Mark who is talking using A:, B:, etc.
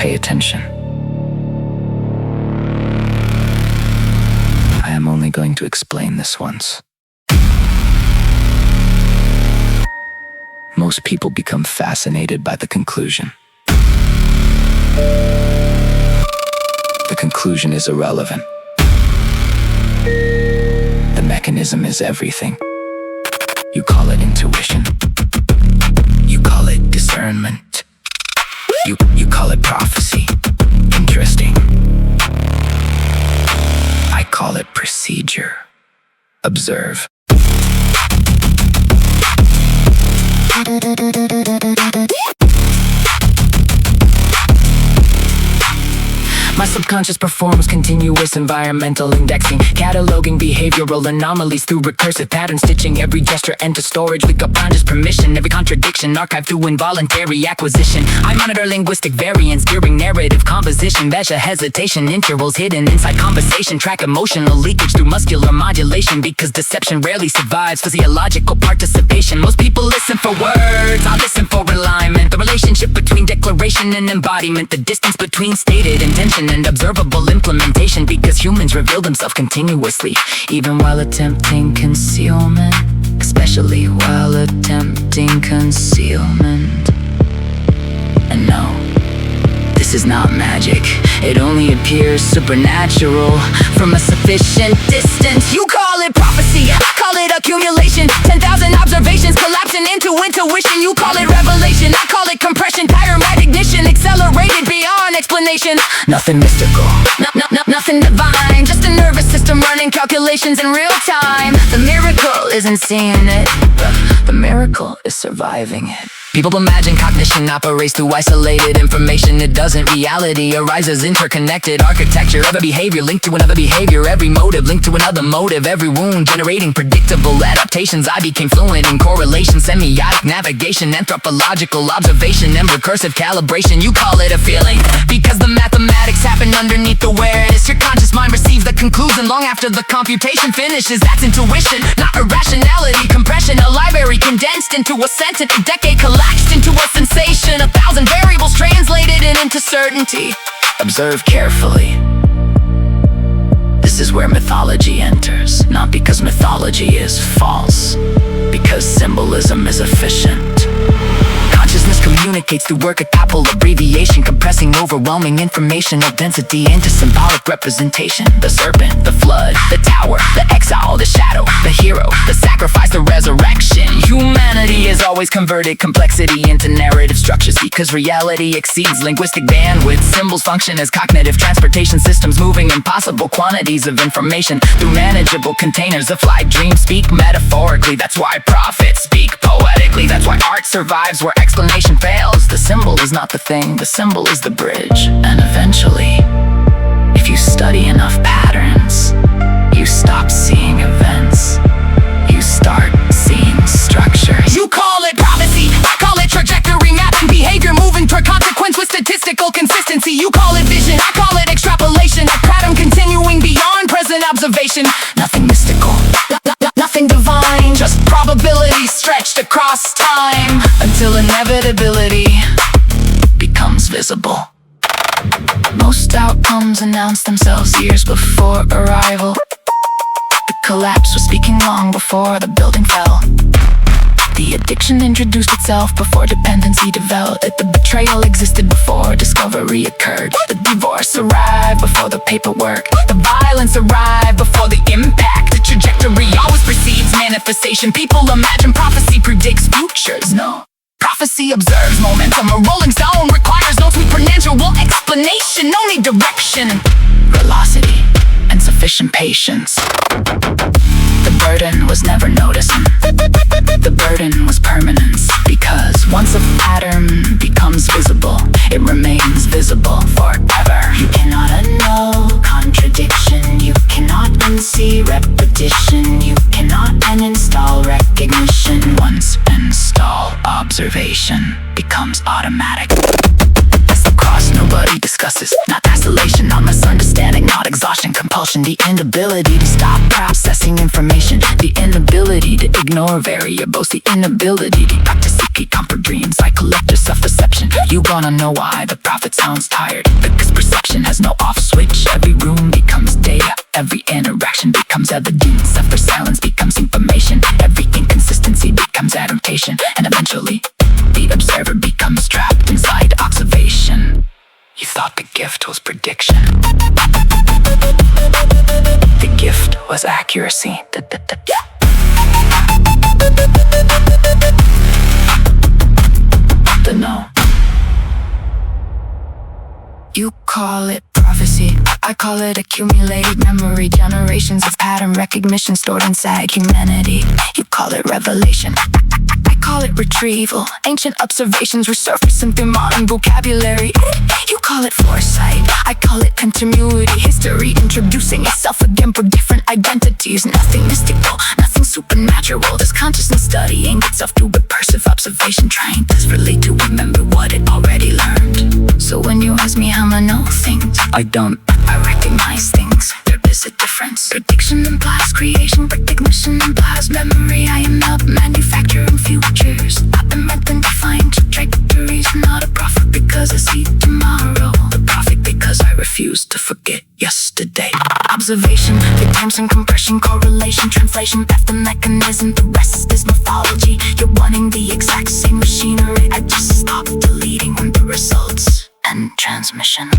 A: pay attention. I am only going to explain this once. Most people become fascinated by the conclusion. The conclusion is irrelevant. The mechanism is everything. You call it intuition. You call it discernment. You call it prophecy. Interesting. I call it procedure. Observe. My subconscious performs continuous environmental indexing, cataloging behavioral anomalies through recursive pattern stitching. Every gesture enter storage with unconscious permission. Every contradiction archived through involuntary acquisition. I monitor linguistic variance during narrative composition. Measure hesitation intervals hidden inside conversation. Track emotional leakage through muscular modulation, because deception rarely survives physiological participation. Most people listen for words, I listen for alignment. The relationship between declaration and embodiment. The distance between stated intention and observable implementation, because humans reveal themselves continuously, even while attempting concealment. Especially while attempting concealment. And no, this is not magic. It only appears supernatural from a sufficient distance. You call it prophecy, I call it accumulation. 10,000 observations collapsing into intuition. You call it revelation, I call it compression. Chiromatic ignition, accelerated beyond explanation. Nothing mystical, nothing divine. Just a nervous system running calculations in real time. The miracle isn't seeing it, the miracle is surviving it. People imagine cognition operates through isolated information. It doesn't. Reality arises interconnected architecture of a behavior linked to another behavior. Every motive linked to another motive. Every wound generating predictable adaptations. I became fluent in correlation, semiotic navigation, anthropological observation, and recursive calibration. You call it a feeling, because the mathematics happen underneath awareness. Your conscious mind receives the conclusion long after the computation finishes. That's intuition, not irrationality. Compression, a library condensed into a sentence. A decade collapsed into a sensation. 1,000 variables translated into certainty. Observe carefully. This is where mythology enters. Not because mythology is false, because symbolism is efficient. Consciousness communicates through work, a couple abbreviation, compressing overwhelming informational density into symbolic representation. The serpent, the flood, the tower, the exile, the shadow, the hero, the sacrifice, the resurrection. Humanity has always converted complexity into narrative structures, because reality exceeds linguistic bandwidth. Symbols function as cognitive transportation systems, moving impossible quantities of information through manageable containers. A flight dream speak metaphorically, that's why prophets speak poetically. That's why art survives where explanation fails. The symbol is not the thing, the symbol is the bridge. And eventually, if you study enough patterns, you stop seeing events, you start seeing structures. You call it prophecy, I call it trajectory, mapping behavior moving toward consequence with statistical consistency. You call it vision, I call it extrapolation, a pattern continuing beyond present observation. Nothing mystical, nothing divine, just probability stretched across time, until inevitability becomes visible. Most outcomes announce themselves years before arrival. The collapse was speaking long before the building fell. The addiction introduced itself before dependency developed. The betrayal existed before discovery occurred. The divorce arrived before the paperwork. The violence arrived before the impact. The trajectory always precedes manifestation. People imagine prophecy predicts futures. No, prophecy observes momentum. A rolling stone requires no supernatural explanation. No need direction, velocity, and sufficient patience. The burden was never noticing. The burden was permanence, because once a pattern becomes visible, it remains visible forever. You cannot unknow contradiction. You cannot unsee repetition. You cannot uninstall recognition. Once install, observation becomes automatic. That's the cross nobody discusses. Not isolation, not misunderstanding, not exhaustion, compulsion. The inability to stop processing information. The inability to ignore variables. The inability to practice seeking comfort dreams like collective self-deception. You wanna know why the prophet sounds tired? Because perception has no off switch. Every room becomes data, every interaction becomes evidence. After silence becomes information, every inconsistency becomes adaptation. And eventually, the observer becomes trapped inside observation. You thought the gift was prediction. The gift was accuracy. The no. You call it prophecy, I call it accumulated memory. Generations of pattern recognition stored inside humanity. You call it revelation, I call it retrieval. Ancient observations resurfacing through modern vocabulary. You call it foresight, I call it continuity. History introducing itself again for different identities. Nothing mystical, nothing supernatural. This consciousness studying itself through recursive observation, trying desperately to remember what it already learned. So when you ask me how I know things, I don't. I recognize things, there is a difference. Prediction implies creation, recognition implies memory. I am not manufacturing futures, I've been meant and defined trajectories. Not a prophet because I see tomorrow, the prophet because I refuse to forget yesterday. Observation, big times and compression, correlation, translation, that's the mechanism. The rest is mythology. You're wanting the exact same machinery. I just stopped deleting when the results and transmission.